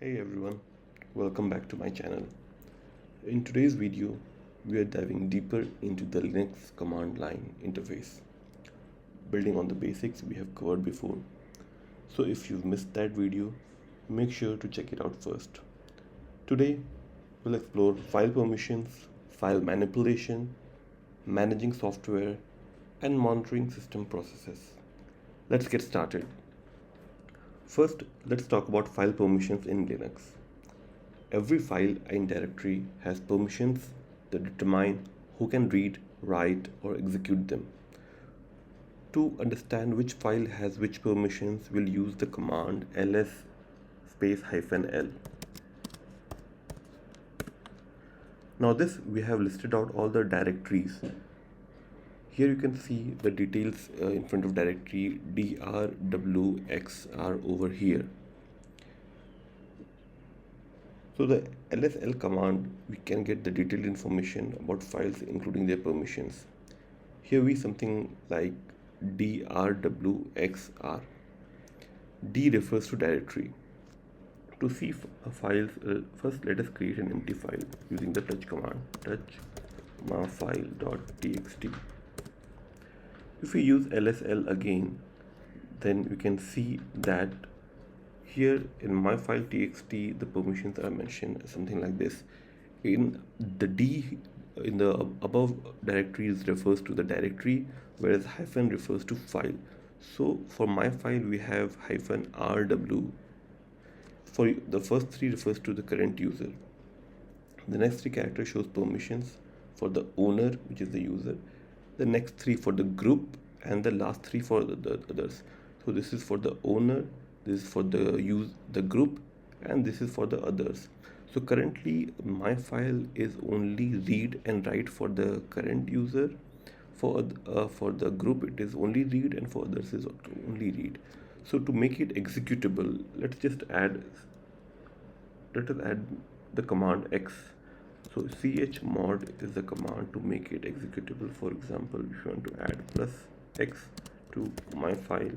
Hey everyone, welcome back to my channel. In today's video, we are diving deeper into the Linux command line interface, building on the basics we have covered before. So if you've missed that video, make sure to check it out first. Today, we'll explore file permissions, file manipulation, managing software, and monitoring system processes. Let's get started. First, let's talk about file permissions in Linux. Every file and directory has permissions that determine who can read, write, or execute them. To understand which file has which permissions, we'll use the command ls -l. Now this we have listed out all the directories. Here you can see the details in front of directory drwxr over here. So the lsl command, we can get the detailed information about files including their permissions. Here we something like drwxr. D refers to directory. To see files, first let us create an empty file using the touch command, touch myfile.txt. If we use lsl again, then we can see that here in myfile.txt the permissions are mentioned something like this. In the D in the above directories refers to the directory, whereas hyphen refers to file. So for my file we have -rw. For the first three refers to the current user. The next three characters shows permissions for the owner, which is the user. The next three for the group, and the last three for the others. So this is for the owner, this is for the group, and this is for the others. So currently my file is only read and write for the current user. For the group it is only read, and for others is only read. So to make it executable, let us add the command x. So chmod is the command to make it executable. For example, if you want to add +x to my file,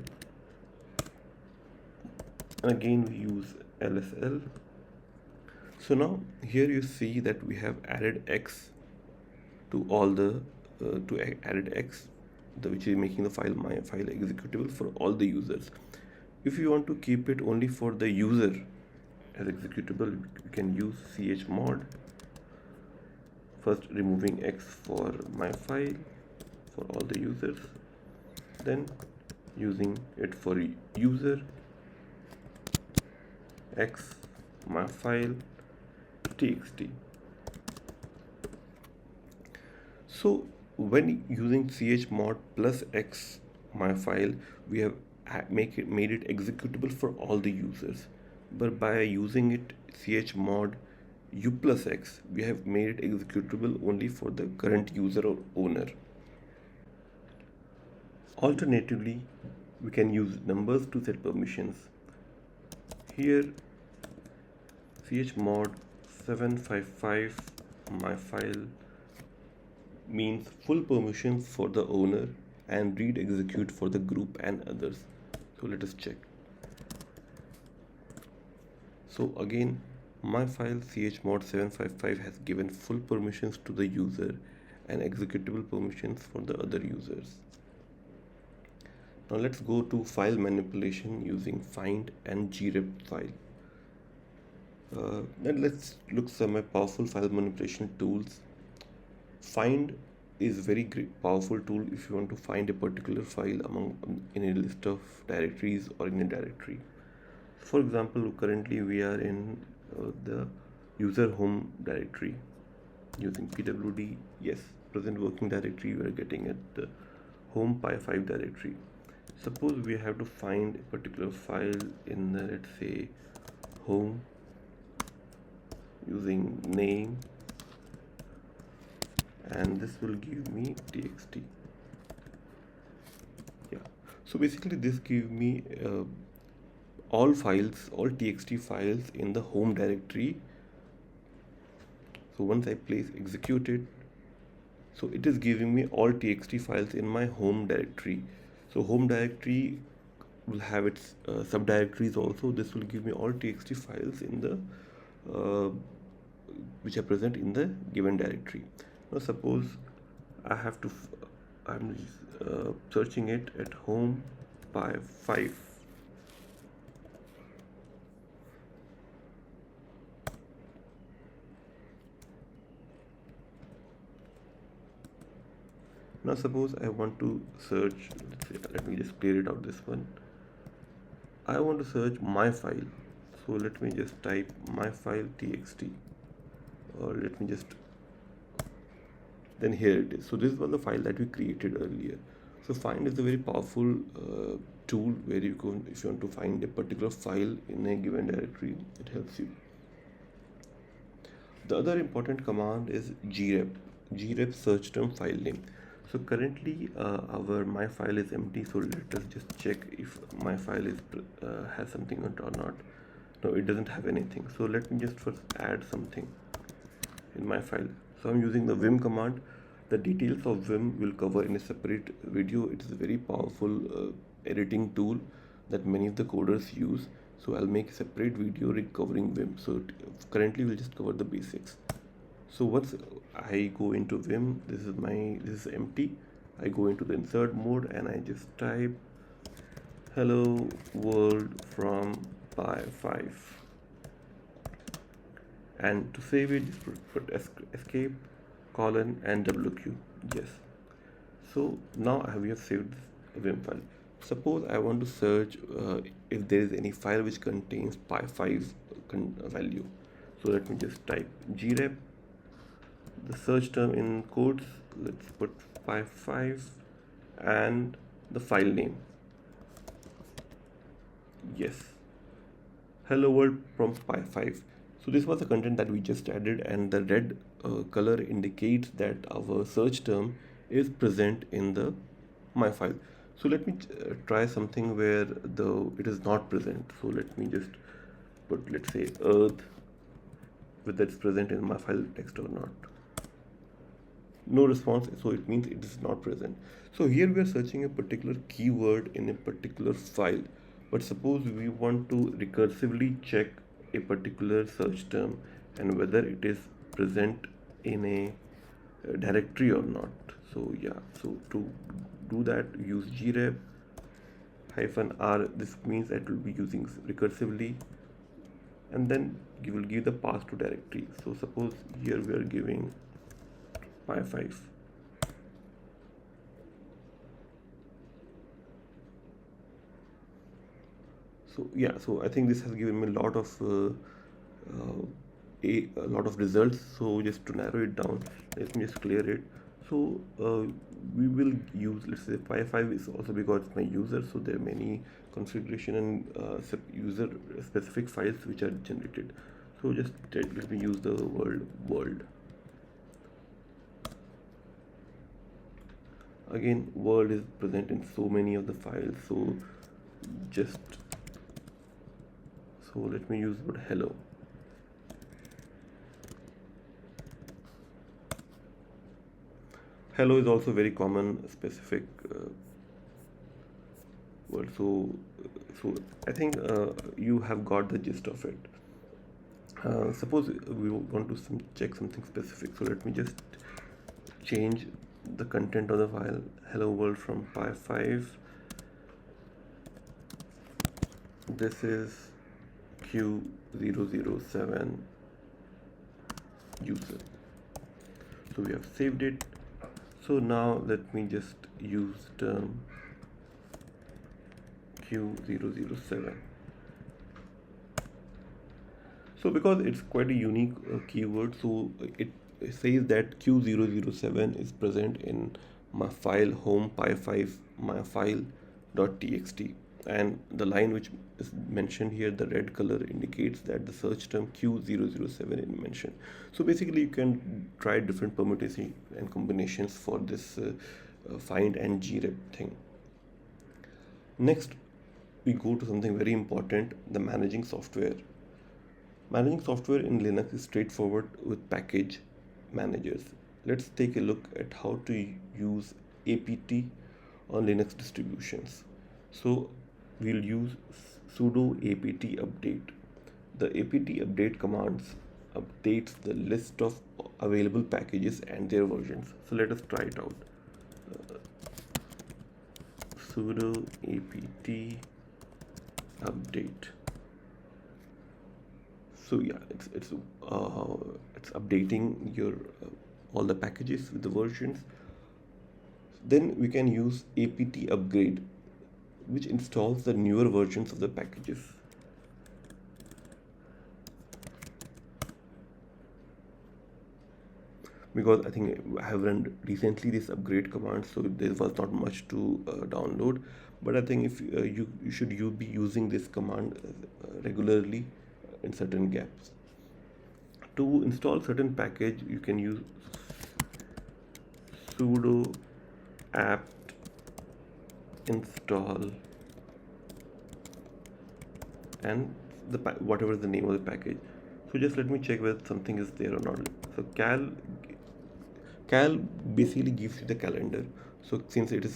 and again we use lsl. So now here you see that we have added x to all the which is making the my file executable for all the users. If you want to keep it only for the user as executable, you can use chmod, first removing x for my file for all the users, then using it for user x my file txt. So when using chmod +x my file, we have made it executable for all the users. But by using it chmod u+x, we have made it executable only for the current user or owner. Alternatively, we can use numbers to set permissions. Here chmod 755 my file means full permissions for the owner and read execute for the group and others. So let us check. So again, my file chmod 755 has given full permissions to the user and executable permissions for the other users. Now let's go to file manipulation using find and grep file. Then let's look some powerful file manipulation tools. Find is very powerful tool if you want to find a particular file in a list of directories or in a directory. For example, currently we are in the user home directory using pwd. Yes, present working directory we are getting at the home pi5 directory. Suppose we have to find a particular file in the, let's say, home, using name, and this will give me txt. Yeah, so basically this gives me all txt files in the home directory. So once I place executed, so it is giving me all txt files in my home directory. So home directory will have its subdirectories also. This will give me all txt files in the uh, which are present in the given directory. Now suppose I have to I'm searching it at home by 5. Now suppose I want to search, let's say, let me just clear it out this one. I want to search my file. So let me just type my file txt, or let me just, then here it is. So this was the file that we created earlier. So find is a very powerful tool where you can, if you want to find a particular file in a given directory, it helps you. The other important command is grep search term file name. So currently our my file is empty, so let us just check if my file is has something or not. No, it doesn't have anything. So let me just first add something in my file. So I'm using the vim command. The details of vim will cover in a separate video. It is a very powerful editing tool that many of the coders use. So I'll make a separate video covering vim. So currently we'll just cover the basics. So once I go into vim, this is empty. I go into the insert mode and I just type hello world from pi 5. And to save it, just put escape colon and wq. Yes. So now we have saved this vim file. Suppose I want to search if there is any file which contains pi5 value. So let me just type grep, the search term in quotes, let's put pi5 and the file name. Yes, hello world from pi5. So this was the content that we just added, and the red color indicates that our search term is present in the my file. So let me try something where it is not present. So let me just put, let's say, earth, whether it's present in my file text or not. No response, so it means it is not present. So here we are searching a particular keyword in a particular file, but suppose we want to recursively check a particular search term and whether it is present in a directory or not. So yeah, so to do that, use grep -r. This means that will be using recursively, and then you will give the path to directory. So suppose here we are giving pi5. So yeah, so I think this has given me a lot of lot of results. So just to narrow it down, let me just clear it. So we will use, let's say, pi5 is also because it's my user, so there are many configuration and user specific files which are generated. So just let me use the word world. Again, world is present in so many of the files, so just, so let me use word hello. Hello is also very common specific word. So I think you have got the gist of it. Suppose we want to check something specific. So let me just change the content of the file hello world from pi5. This is q007 user. So we have saved it. So now let me just use term q007. So because it's quite a unique keyword, so it says that q007 is present in my file home pi5 my file.txt, and the line which is mentioned here, the red color, indicates that the search term q007 is mentioned. So basically you can try different permutations and combinations for this find and grep thing. Next we go to something very important, the managing software. Managing software in Linux is straightforward with package managers. Let's take a look at how to use apt on Linux distributions. So we'll use sudo apt update. The apt update commands updates the list of available packages and their versions. So let us try it out. Sudo apt update. So yeah, it's updating your all the packages with the versions. Then we can use apt upgrade, which installs the newer versions of the packages. Because I think I have run recently this upgrade command, so there was not much to download. But I think if you should be using this command regularly in certain gaps. To install certain package, you can use sudo apt install and whatever the name of the package. So just let me check whether something is there or not. So cal basically gives you the calendar. So since it's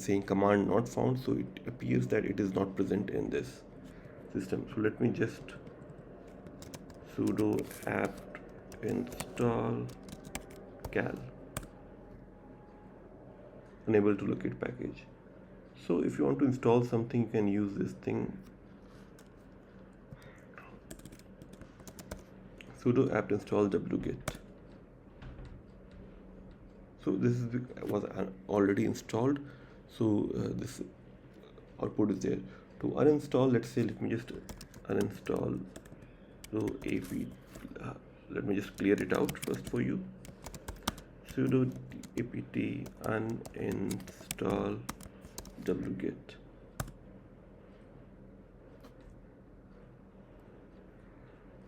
saying command not found, so it appears that it is not present in this system. So let me just sudo apt install cal, unable to locate package. So if you want to install something, you can use this thing, sudo apt install wget. So this was already installed, so this output is there. To uninstall, let's say, let me just uninstall. So let me just clear it out first for you. Sudo apt uninstall wget.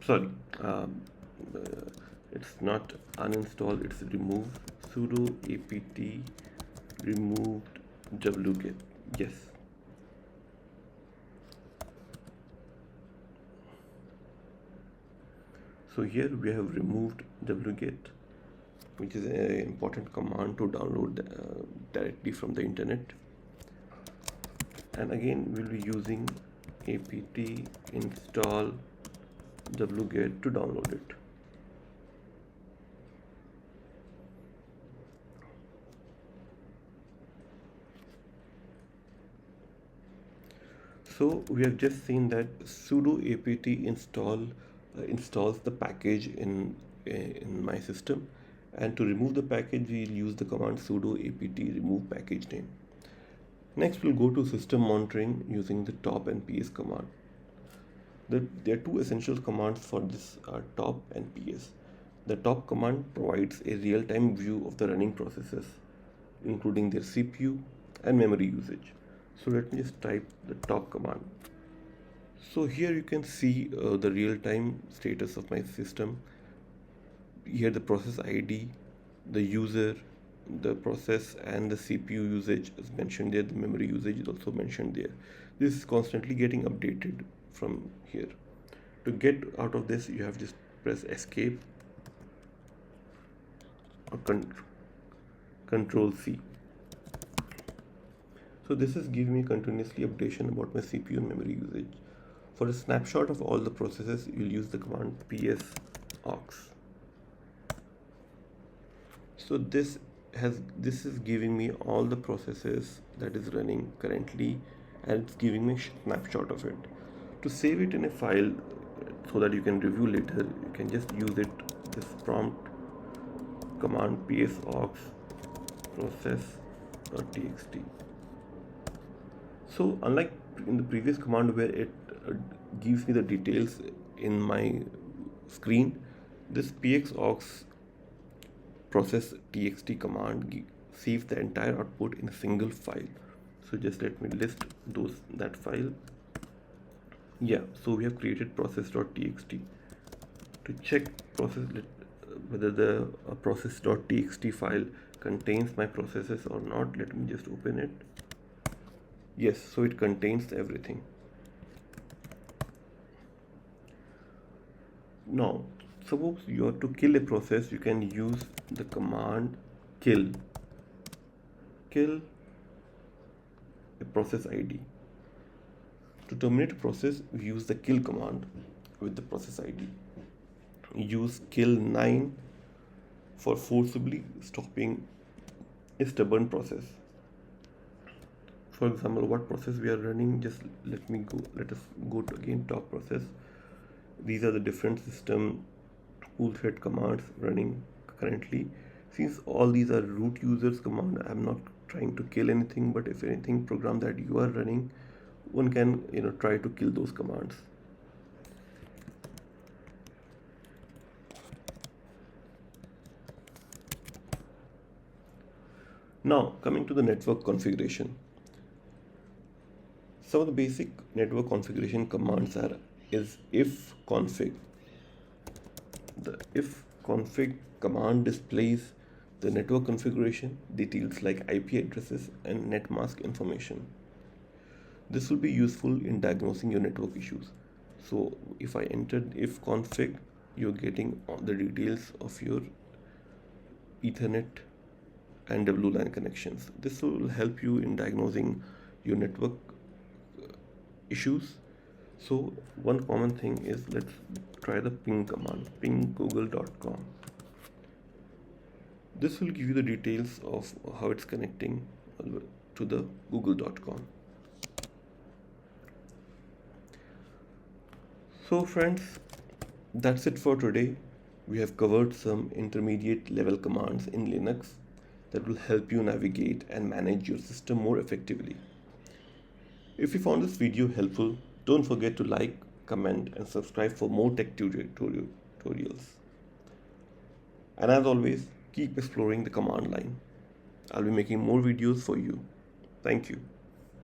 Sorry, it's not uninstall, it's remove. Sudo apt removed wget. Yes. So here we have removed wget, which is an important command to download directly from the internet. And again, we'll be using apt install wget to download it. So we have just seen that sudo apt install installs the package in my system, and to remove the package we'll use the command sudo apt remove package name. Next we'll go to system monitoring using the top and ps command. There are two essential commands for this top and ps. The top command provides a real-time view of the running processes, including their CPU and memory usage. So let me just type the top command. So here you can see the real-time status of my system. Here the process ID, the user, the process and the CPU usage is mentioned there. The memory usage is also mentioned there. This is constantly getting updated from here. To get out of this, you have to just press escape or control C. So this is giving me continuously updation about my CPU and memory usage. For a snapshot of all the processes, you'll use the command ps-aux. So this is giving me all the processes that is running currently, and it's giving me a snapshot of it. To save it in a file so that you can review later, you can just use this prompt command ps-aux process.txt. So unlike in the previous command where it gives me the details in my screen, this ps-aux process.txt command saves the entire output in a single file. So just let me list that file. Yeah, so we have created process.txt. To check whether the process.txt file contains my processes or not, let me just open it. Yes, so it contains everything. Now, suppose you have to kill a process, you can use the command kill a process ID. To terminate a process, we use the kill command with the process ID. Use kill 9 for forcibly stopping a stubborn process. For example, what process we are running, just let us go to again top process. These are the different system pool thread commands running currently. Since all these are root users command, I'm not trying to kill anything, but if anything program that you are running, one can try to kill those commands. Now coming to the network configuration. Some of the basic network configuration commands is if config. The if config command displays the network configuration details like IP addresses and net mask information. This will be useful in diagnosing your network issues. So if I entered if config, you're getting all the details of your Ethernet and WLAN connections. This will help you in diagnosing your network issues. So one common thing is, let's try the ping command, ping google.com. This will give you the details of how it's connecting to the google.com. So friends, that's it for today. We have covered some intermediate level commands in Linux that will help you navigate and manage your system more effectively. If you found this video helpful, don't forget to like, comment and subscribe for more tech tutorials. And as always, keep exploring the command line. I'll be making more videos for you. Thank you.